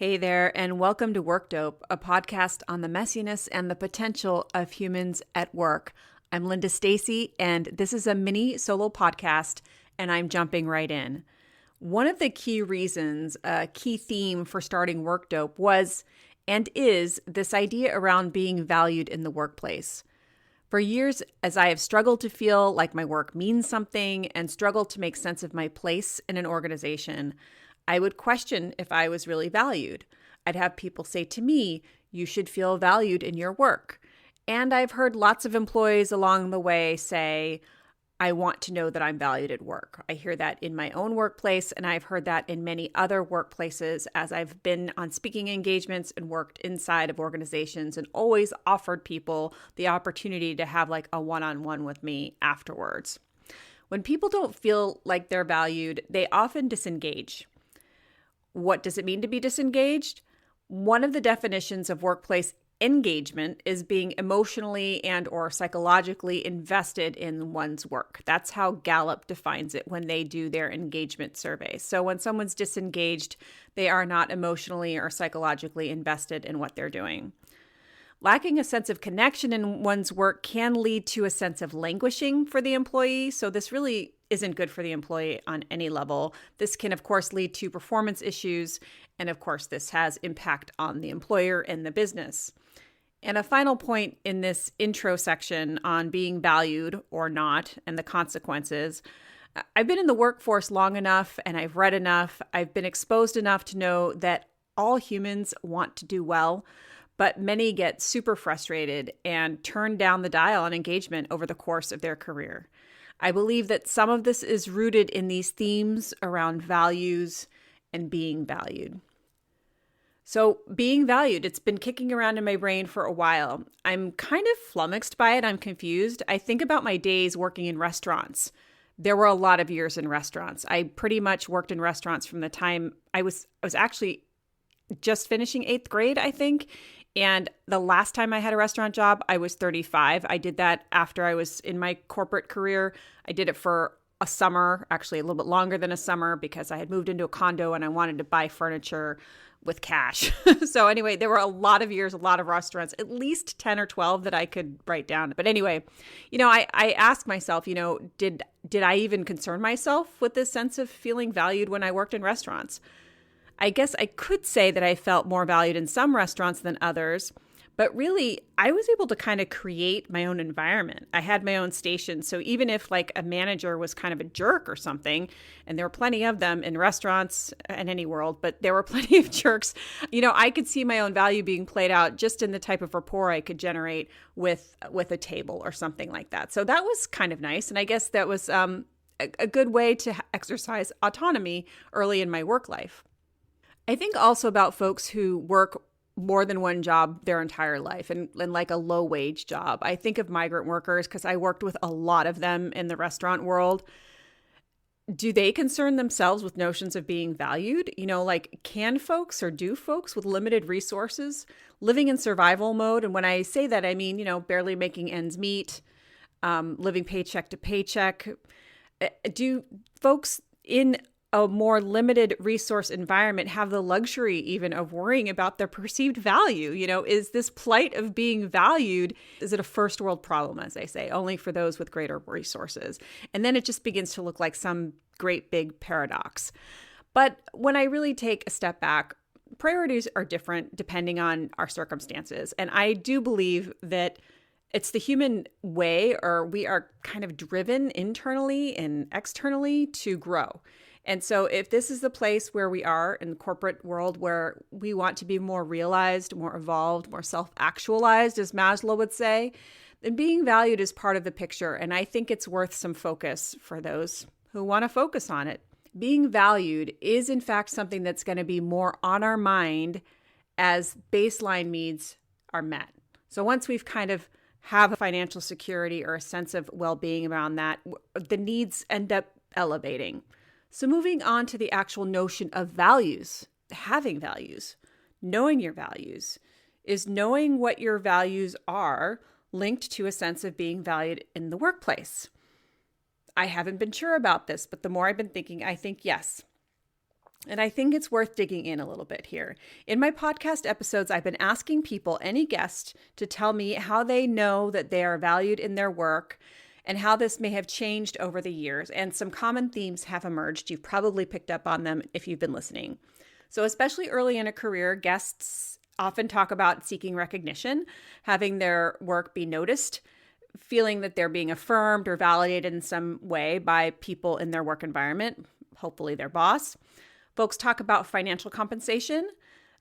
Hey there, and welcome to Work Dope, a podcast on the messiness and the potential of humans at work. I'm Linda Stacy, and this is a mini solo podcast, and I'm jumping right in. One of the key reasons, a key theme for starting Work Dope was and is this idea around being valued in the workplace. For years, as I have struggled to feel like my work means something and struggled to make sense of my place in an organization, I would question if I was really valued. I'd have people say to me, "You should feel valued in your work." And I've heard lots of employees along the way say, "I want to know that I'm valued at work." I hear that in my own workplace, and I've heard that in many other workplaces as I've been on speaking engagements and worked inside of organizations and always offered people the opportunity to have like a one-on-one with me afterwards. When people don't feel like they're valued, they often disengage. What does it mean to be disengaged? One of the definitions of workplace engagement is being emotionally and or psychologically invested in one's work. That's how Gallup defines it when they do their engagement survey. So when someone's disengaged, they are not emotionally or psychologically invested in what they're doing. Lacking a sense of connection in one's work can lead to a sense of languishing for the employee. So this really isn't good for the employee on any level. This can, of course, lead to performance issues. And of course, this has impact on the employer and the business. And a final point in this intro section on being valued or not and the consequences. I've been in the workforce long enough and I've read enough. I've been exposed enough to know that all humans want to do well, but many get super frustrated and turn down the dial on engagement over the course of their career. I believe that some of this is rooted in these themes around values and being valued. So being valued, it's been kicking around in my brain for a while. I'm kind of flummoxed by it. I'm confused. I think about my days working in restaurants. There were a lot of years in restaurants. I pretty much worked in restaurants from the time I was actually just finishing 8th grade, I think. And the last time I had a restaurant job, I was 35. I did that after I was in my corporate career. I did it for a summer, actually a little bit longer than a summer, because I had moved into a condo and I wanted to buy furniture with cash. So anyway, there were a lot of years, a lot of restaurants, at least 10 or 12 that I could write down. But anyway, I ask myself, did I even concern myself with this sense of feeling valued when I worked in restaurants? I guess I could say that I felt more valued in some restaurants than others, but really I was able to kind of create my own environment. I had my own station. So even if like a manager was kind of a jerk or something, and there were plenty of them in restaurants and any world, but there were plenty of jerks, I could see my own value being played out just in the type of rapport I could generate with a table or something like that. So that was kind of nice. And I guess that was a good way to exercise autonomy early in my work life. I think also about folks who work more than one job their entire life and like a low wage job. I think of migrant workers because I worked with a lot of them in the restaurant world. Do they concern themselves with notions of being valued? Can folks or do folks with limited resources living in survival mode? And when I say that, I mean, barely making ends meet, living paycheck to paycheck. Do folks in a more limited resource environment have the luxury even of worrying about their perceived value? Is this plight of being valued, is it a first world problem, as they say, only for those with greater resources? And then it just begins to look like some great big paradox. But when I really take a step back, priorities are different depending on our circumstances. And I do believe that it's the human way, or we are kind of driven internally and externally to grow. And so if this is the place where we are in the corporate world where we want to be more realized, more evolved, more self-actualized, as Maslow would say, then being valued is part of the picture. And I think it's worth some focus for those who want to focus on it. Being valued is, in fact, something that's going to be more on our mind as baseline needs are met. So once we've kind of have a financial security or a sense of well-being around that, the needs end up elevating. So moving on to the actual notion of values, having values, knowing your values, is knowing what your values are linked to a sense of being valued in the workplace. I haven't been sure about this, but the more I've been thinking, I think yes. And I think it's worth digging in a little bit here. In my podcast episodes, I've been asking people, any guest, to tell me how they know that they are valued in their work and how this may have changed over the years. And some common themes have emerged. You've probably picked up on them if you've been listening. So especially early in a career, guests often talk about seeking recognition, having their work be noticed, feeling that they're being affirmed or validated in some way by people in their work environment, hopefully their boss. Folks talk about financial compensation,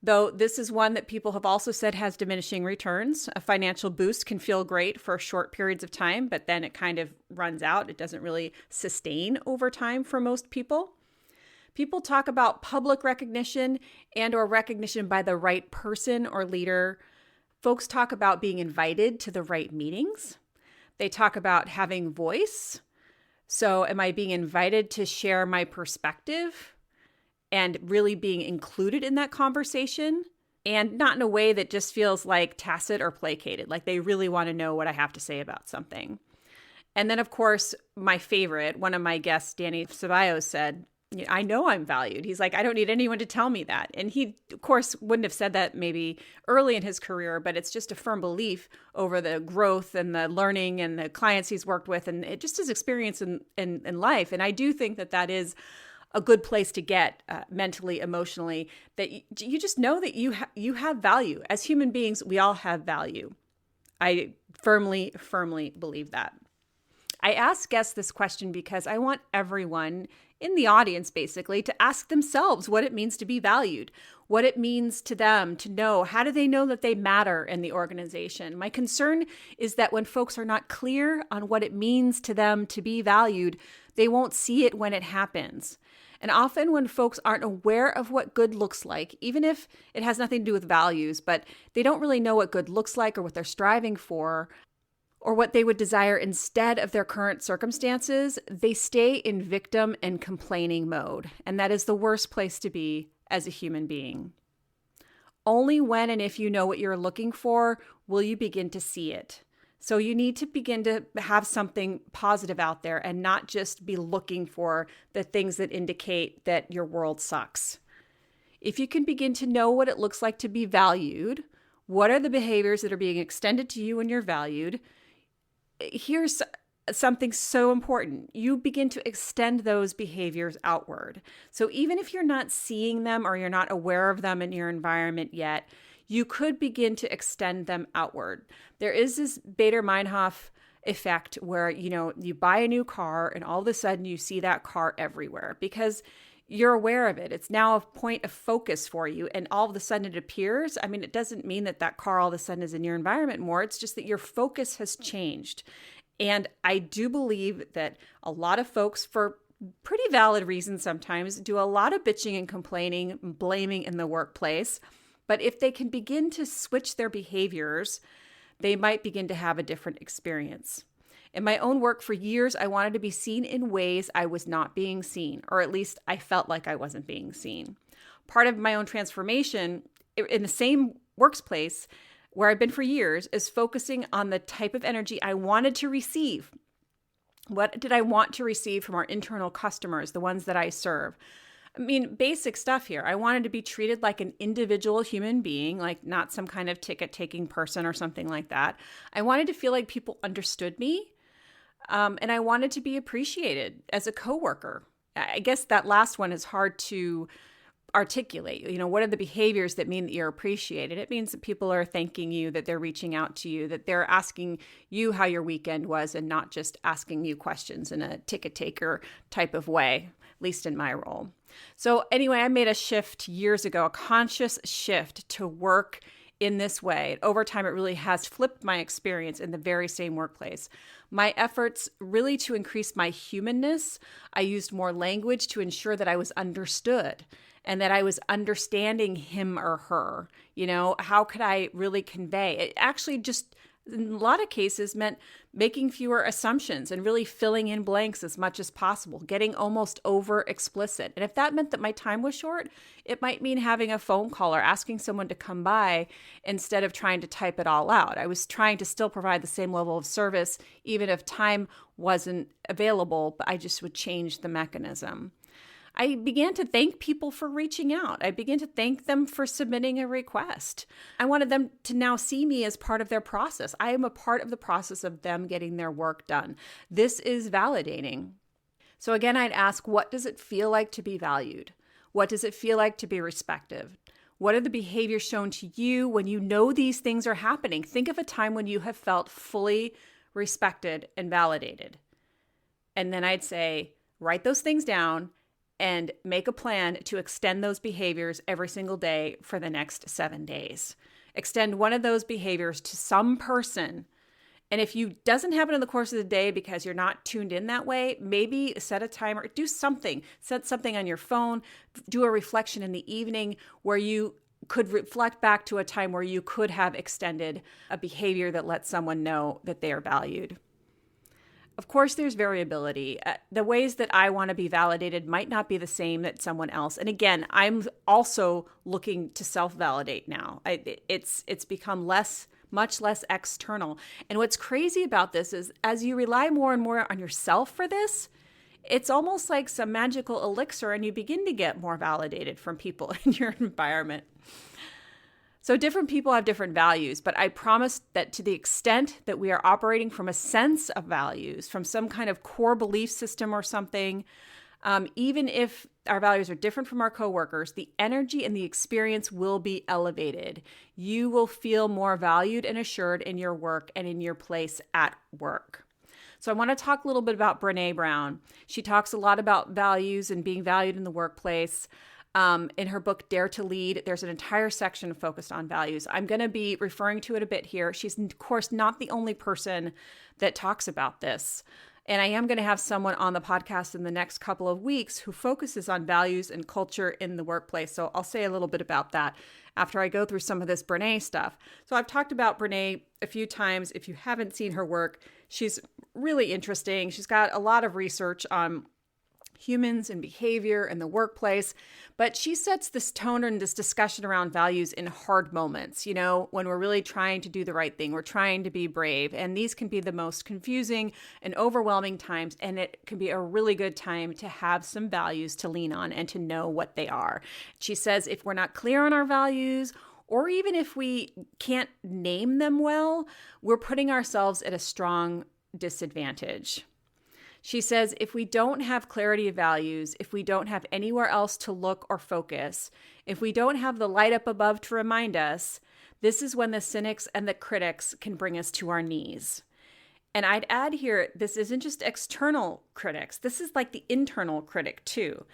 though this is one that people have also said has diminishing returns. A financial boost can feel great for short periods of time, but then it kind of runs out. It doesn't really sustain over time for most people. People talk about public recognition and or recognition by the right person or leader. Folks talk about being invited to the right meetings. They talk about having voice. So am I being invited to share my perspective and really being included in that conversation, and not in a way that just feels like tacit or placated, like they really want to know what I have to say about something. And then, of course, my favorite, one of my guests, Danny Ceballos, said, I know I'm valued. He's like, I don't need anyone to tell me that. And he, of course, wouldn't have said that maybe early in his career, but it's just a firm belief over the growth and the learning and the clients he's worked with, and it just his experience in life. And I do think that that is a good place to get mentally, emotionally, that you just know that you have value. As human beings, we all have value. I firmly believe that. I ask guests this question because I want everyone in the audience basically to ask themselves what it means to be valued, what it means to them to know, how do they know that they matter in the organization? My concern is that when folks are not clear on what it means to them to be valued, they won't see it when it happens. And often when folks aren't aware of what good looks like, even if it has nothing to do with values, but they don't really know what good looks like or what they're striving for, or what they would desire instead of their current circumstances, they stay in victim and complaining mode. And that is the worst place to be as a human being. Only when and if you know what you're looking for will you begin to see it. So you need to begin to have something positive out there and not just be looking for the things that indicate that your world sucks. If you can begin to know what it looks like to be valued, what are the behaviors that are being extended to you when you're valued, here's something so important. You begin to extend those behaviors outward. So even if you're not seeing them or you're not aware of them in your environment yet, you could begin to extend them outward. There is this Bader-Meinhof effect where, you buy a new car and all of a sudden you see that car everywhere because you're aware of it. It's now a point of focus for you, and all of a sudden it appears. I mean, it doesn't mean that car all of a sudden is in your environment more. It's just that your focus has changed. And I do believe that a lot of folks, for pretty valid reasons sometimes, do a lot of bitching and complaining, blaming in the workplace. But if they can begin to switch their behaviors, they might begin to have a different experience. In my own work for years, I wanted to be seen in ways I was not being seen, or at least I felt like I wasn't being seen. Part of my own transformation in the same workplace where I've been for years is focusing on the type of energy I wanted to receive. What did I want to receive from our internal customers, the ones that I serve? I mean, basic stuff here. I wanted to be treated like an individual human being, like not some kind of ticket-taking person or something like that. I wanted to feel like people understood me, and I wanted to be appreciated as a coworker. I guess that last one is hard to articulate. What are the behaviors that mean that you're appreciated? It means that people are thanking you, that they're reaching out to you, that they're asking you how your weekend was and not just asking you questions in a ticket-taker type of way, at least in my role. So anyway, I made a shift years ago, a conscious shift to work in this way. Over time, it really has flipped my experience in the very same workplace. My efforts really to increase my humanness, I used more language to ensure that I was understood and that I was understanding him or her. How could I really convey? It actually just, in a lot of cases, meant making fewer assumptions and really filling in blanks as much as possible, getting almost over explicit. And if that meant that my time was short, it might mean having a phone call or asking someone to come by instead of trying to type it all out. I was trying to still provide the same level of service, even if time wasn't available, but I just would change the mechanism. I began to thank people for reaching out. I began to thank them for submitting a request. I wanted them to now see me as part of their process. I am a part of the process of them getting their work done. This is validating. So again, I'd ask, what does it feel like to be valued? What does it feel like to be respected? What are the behaviors shown to you when you know these things are happening? Think of a time when you have felt fully respected and validated. And then I'd say, write those things down and make a plan to extend those behaviors every single day for the next 7 days. Extend one of those behaviors to some person. And if you doesn't happen in the course of the day because you're not tuned in that way, maybe set a timer, do something, set something on your phone, do a reflection in the evening where you could reflect back to a time where you could have extended a behavior that lets someone know that they are valued. Of course, there's variability. The ways that I want to be validated might not be the same that someone else. And again, I'm also looking to self-validate now. It's become much less external. And what's crazy about this is as you rely more and more on yourself for this, it's almost like some magical elixir and you begin to get more validated from people in your environment. So different people have different values, but I promise that to the extent that we are operating from a sense of values, from some kind of core belief system or something, even if our values are different from our coworkers, the energy and the experience will be elevated. You will feel more valued and assured in your work and in your place at work. So I want to talk a little bit about Brené Brown. She talks a lot about values and being valued in the workplace. In her book, Dare to Lead, there's an entire section focused on values. I'm going to be referring to it a bit here. She's, of course, not the only person that talks about this. And I am going to have someone on the podcast in the next couple of weeks who focuses on values and culture in the workplace. So I'll say a little bit about that after I go through some of this Brené stuff. So I've talked about Brené a few times. If you haven't seen her work, she's really interesting. She's got a lot of research on humans and behavior in the workplace, but she sets this tone and this discussion around values in hard moments, when we're really trying to do the right thing, we're trying to be brave, and these can be the most confusing and overwhelming times, and it can be a really good time to have some values to lean on and to know what they are. She says if we're not clear on our values, or even if we can't name them well, we're putting ourselves at a strong disadvantage. She says, if we don't have clarity of values, if we don't have anywhere else to look or focus, if we don't have the light up above to remind us, this is when the cynics and the critics can bring us to our knees. And I'd add here, this isn't just external critics. This is like the internal critic too.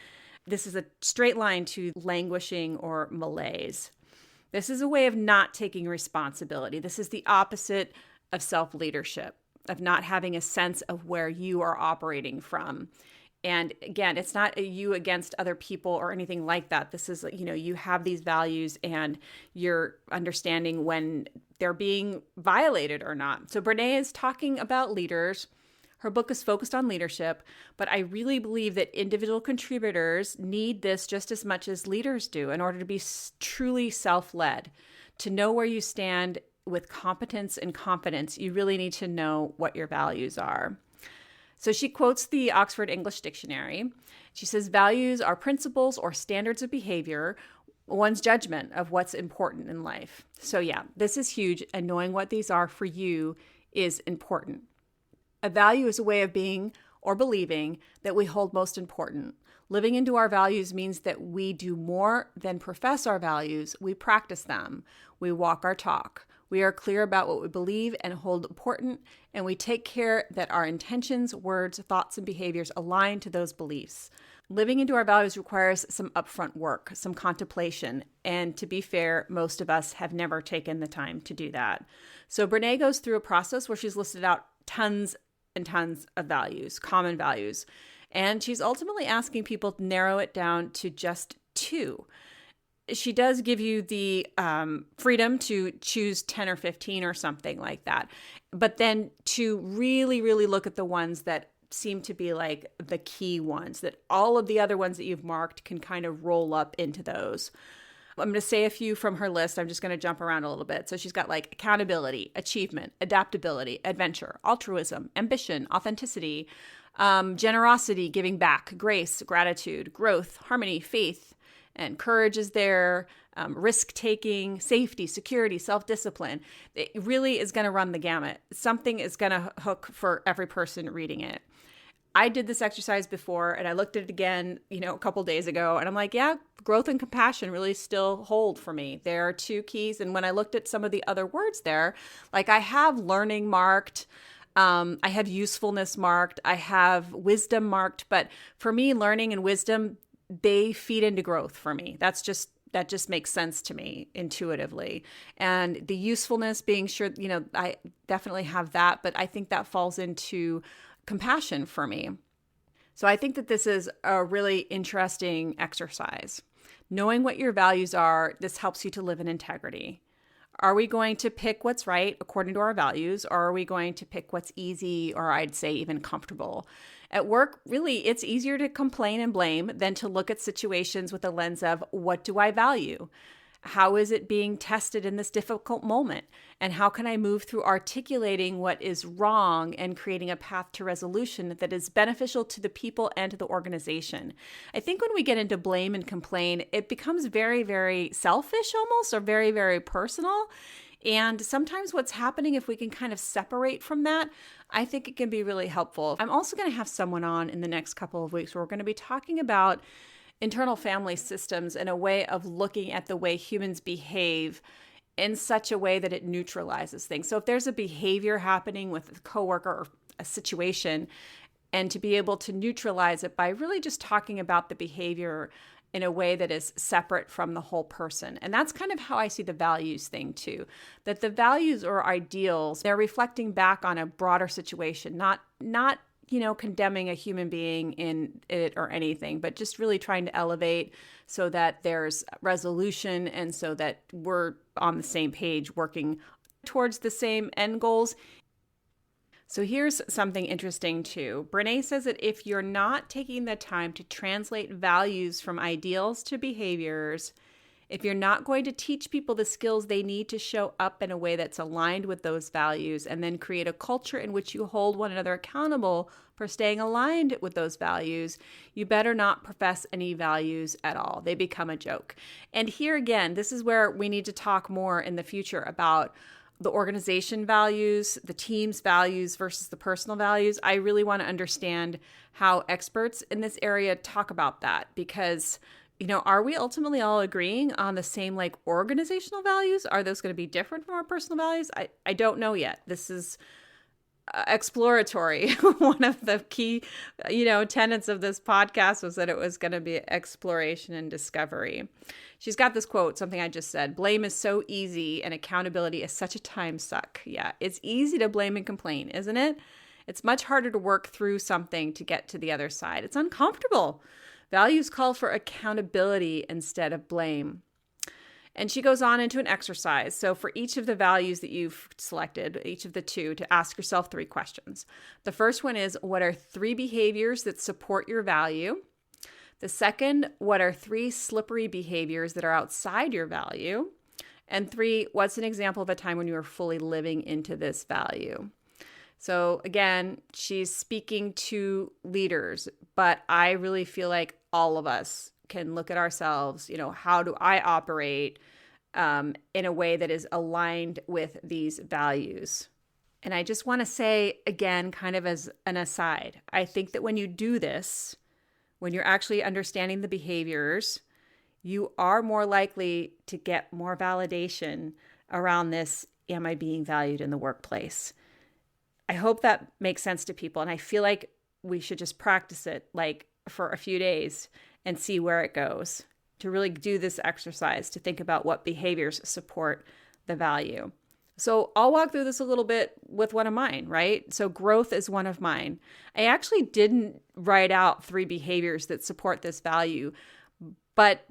This is a straight line to languishing or malaise. This is a way of not taking responsibility. This is the opposite of self-leadership, of not having a sense of where you are operating from. And again, it's not a you against other people or anything like that. This is, you have these values and you're understanding when they're being violated or not. So Brené is talking about leaders. Her book is focused on leadership, but I really believe that individual contributors need this just as much as leaders do in order to be truly self-led, to know where you stand with competence and confidence. You really need to know what your values are. So she quotes the Oxford English Dictionary. She says, values are principles or standards of behavior, one's judgment of what's important in life. So yeah, this is huge, and knowing what these are for you is important. A value is a way of being or believing that we hold most important. Living into our values means that we do more than profess our values. We practice them. We walk our talk. We are clear about what we believe and hold important, and we take care that our intentions, words, thoughts, and behaviors align to those beliefs. Living into our values requires some upfront work, some contemplation, and to be fair, most of us have never taken the time to do that. So Brené goes through a process where she's listed out tons and tons of values, common values, and she's ultimately asking people to narrow it down to just 2. She does give you the freedom to choose 10 or 15 or something like that. But then to really, really look at the ones that seem to be like the key ones, that all of the other ones that you've marked can kind of roll up into those. I'm going to say a few from her list. I'm just going to jump around a little bit. So she's got like accountability, achievement, adaptability, adventure, altruism, ambition, authenticity, Generosity, giving back, grace, gratitude, growth, harmony, faith, and courage is there. Risk-taking, safety, security, self-discipline. It really is going to run the gamut. Something is going to hook for every person reading it. I did this exercise before and I looked at it again, a couple days ago, and I'm like, yeah, growth and compassion really still hold for me. There are two keys. And when I looked at some of the other words there, like I have learning marked, I have usefulness marked, I have wisdom marked, but for me, learning and wisdom, they feed into growth for me. That just makes sense to me intuitively. And the usefulness being sure, I definitely have that, but I think that falls into compassion for me. So I think that this is a really interesting exercise. Knowing what your values are, this helps you to live in integrity. Are we going to pick what's right according to our values, or are we going to pick what's easy, or I'd say even comfortable? At work, really, it's easier to complain and blame than to look at situations with a lens of, what do I value? How is it being tested in this difficult moment? And how can I move through articulating what is wrong and creating a path to resolution that is beneficial to the people and to the organization? I think when we get into blame and complain, it becomes very, very selfish almost, or very, very personal. And sometimes what's happening, if we can kind of separate from that, I think it can be really helpful. I'm also going to have someone on in the next couple of weeks where we're going to be talking about internal family systems and a way of looking at the way humans behave in such a way that it neutralizes things. So if there's a behavior happening with a coworker or a situation, and to be able to neutralize it by really just talking about the behavior in a way that is separate from the whole person. And that's kind of how I see the values thing too, that the values or ideals, they're reflecting back on a broader situation, not condemning a human being in it or anything, but just really trying to elevate so that there's resolution and so that we're on the same page working towards the same end goals. So here's something interesting too. Brené says that if you're not taking the time to translate values from ideals to behaviors, if you're not going to teach people the skills they need to show up in a way that's aligned with those values, and then create a culture in which you hold one another accountable for staying aligned with those values, you better not profess any values at all. They become a joke. And here again, this is where we need to talk more in the future about the organization values, the team's values versus the personal values. I really want to understand how experts in this area talk about that, because are we ultimately all agreeing on the same organizational values? Are those going to be different from our personal values? I don't know yet. This is exploratory. One of the key, tenets of this podcast was that it was going to be exploration and discovery. She's got this quote, something I just said: blame is so easy and accountability is such a time suck. Yeah, it's easy to blame and complain, isn't it? It's much harder to work through something to get to the other side. It's uncomfortable. Values call for accountability instead of blame. And she goes on into an exercise. So for each of the values that you've selected, each of the two, to ask yourself 3 questions. The first one is, what are 3 behaviors that support your value? The second, what are 3 slippery behaviors that are outside your value? And 3, what's an example of a time when you were fully living into this value? So again, she's speaking to leaders, but I really feel like all of us can look at ourselves, how do I operate in a way that is aligned with these values? And I just want to say again, kind of as an aside, I think that when you do this, when you're actually understanding the behaviors, you are more likely to get more validation around this, am I being valued in the workplace? I hope that makes sense to people. And I feel like we should just practice it for a few days and see where it goes, to really do this exercise, to think about what behaviors support the value. So I'll walk through this a little bit with one of mine, right? So growth is one of mine. I actually didn't write out 3 behaviors that support this value, but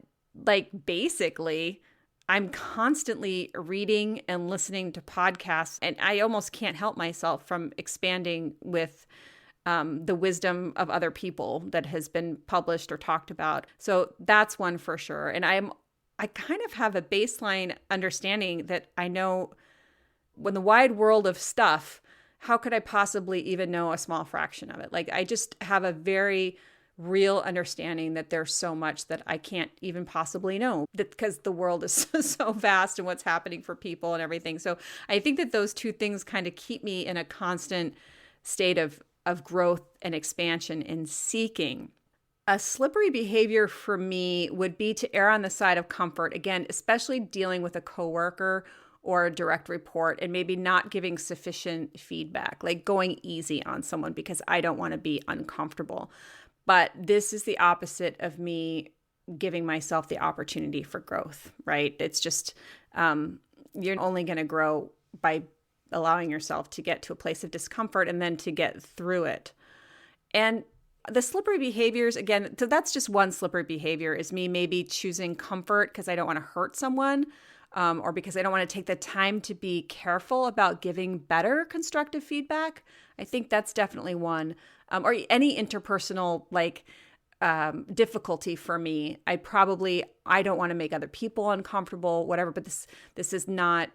basically I'm constantly reading and listening to podcasts, and I almost can't help myself from expanding with the wisdom of other people that has been published or talked about. So that's one for sure. And I kind of have a baseline understanding that I know when the wide world of stuff how could I possibly even know a small fraction of it? Like, I just have a very real understanding that there's so much that I can't even possibly know, because the world is so vast and what's happening for people and everything. So I think that those two things kind of keep me in a constant state of growth and expansion and seeking. A slippery behavior for me would be to err on the side of comfort, again, especially dealing with a coworker or a direct report and maybe not giving sufficient feedback, like going easy on someone because I don't want to be uncomfortable. But this is the opposite of me giving myself the opportunity for growth, right? It's just, you're only going to grow by allowing yourself to get to a place of discomfort and then to get through it. And the slippery behaviors, again, so that's just one slippery behavior, is me maybe choosing comfort because I don't want to hurt someone, or because I don't want to take the time to be careful about giving better constructive feedback. I think that's definitely one. Or any interpersonal difficulty for me. I don't want to make other people uncomfortable, whatever, but this is not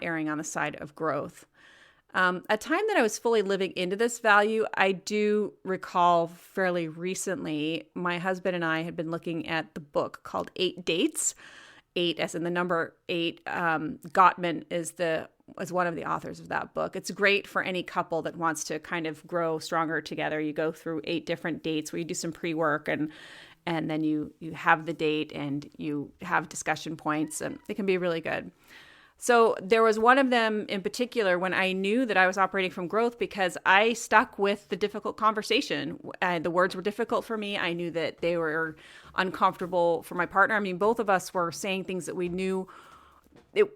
erring on the side of growth. A time that I was fully living into this value, I do recall fairly recently, my husband and I had been looking at the book called 8 Dates. 8 as in the number 8. Gottman is one of the authors of that book. It's great for any couple that wants to kind of grow stronger together. You go through 8 different dates where you do some pre-work and then you have the date and you have discussion points, and it can be really good. So there was one of them in particular when I knew that I was operating from growth because I stuck with the difficult conversation. The words were difficult for me. I knew that they were uncomfortable for my partner. I mean, both of us were saying things that we knew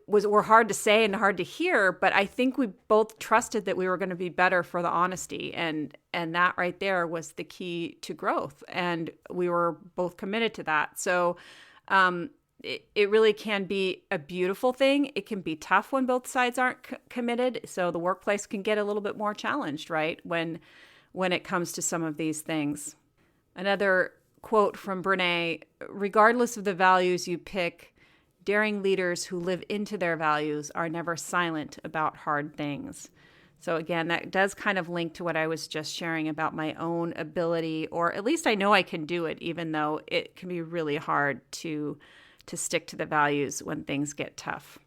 were hard to say and hard to hear, but I think we both trusted that we were going to be better for the honesty. And that right there was the key to growth. And we were both committed to that. So, it really can be a beautiful thing. It can be tough when both sides aren't committed. So the workplace can get a little bit more challenged, right? When it comes to some of these things. Another quote from Brene: regardless of the values you pick, daring leaders who live into their values are never silent about hard things. So again, that does kind of link to what I was just sharing about my own ability, or at least I know I can do it, even though it can be really hard to stick to the values when things get tough.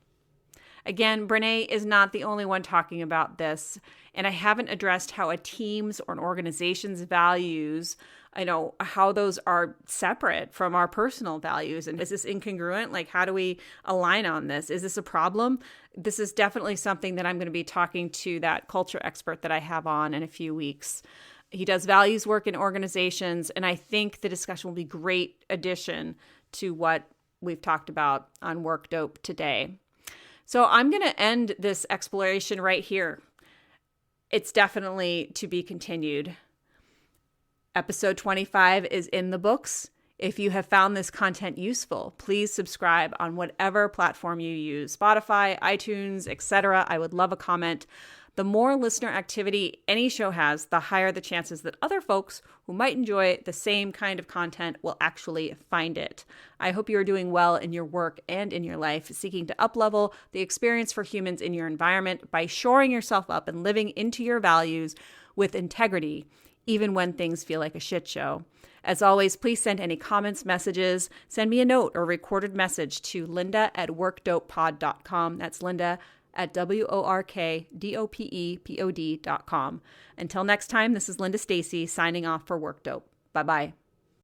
Again, Brene is not the only one talking about this, and I haven't addressed how a team's or an organization's values, how those are separate from our personal values. And is this incongruent? Like, how do we align on this? Is this a problem? This is definitely something that I'm going to be talking to that culture expert that I have on in a few weeks. He does values work in organizations, and I think the discussion will be a great addition to what we've talked about on Work Dope today. So I'm going to end this exploration right here. It's definitely to be continued. Episode 25 is in the books. If you have found this content useful, please subscribe on whatever platform you use, Spotify, iTunes, etc. I would love a comment. The more listener activity any show has, the higher the chances that other folks who might enjoy the same kind of content will actually find it. I hope you are doing well in your work and in your life, seeking to uplevel the experience for humans in your environment by shoring yourself up and living into your values with integrity, even when things feel like a shit show. As always, please send any comments, messages, send me a note or recorded message to linda@workdopepod.com. That's Linda at WORKDOPEPOD.com. Until next time, this is Linda Stacy signing off for Work Dope. Bye-bye.